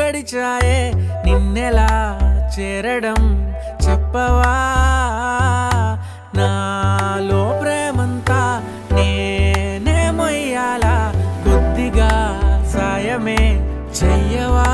గడిచాయే నిన్నెలా చేరడం చెప్పవా నాలో ప్రేమంతా నేనే మొయ్యాలా కొద్దిగా సాయమే చెయ్యవా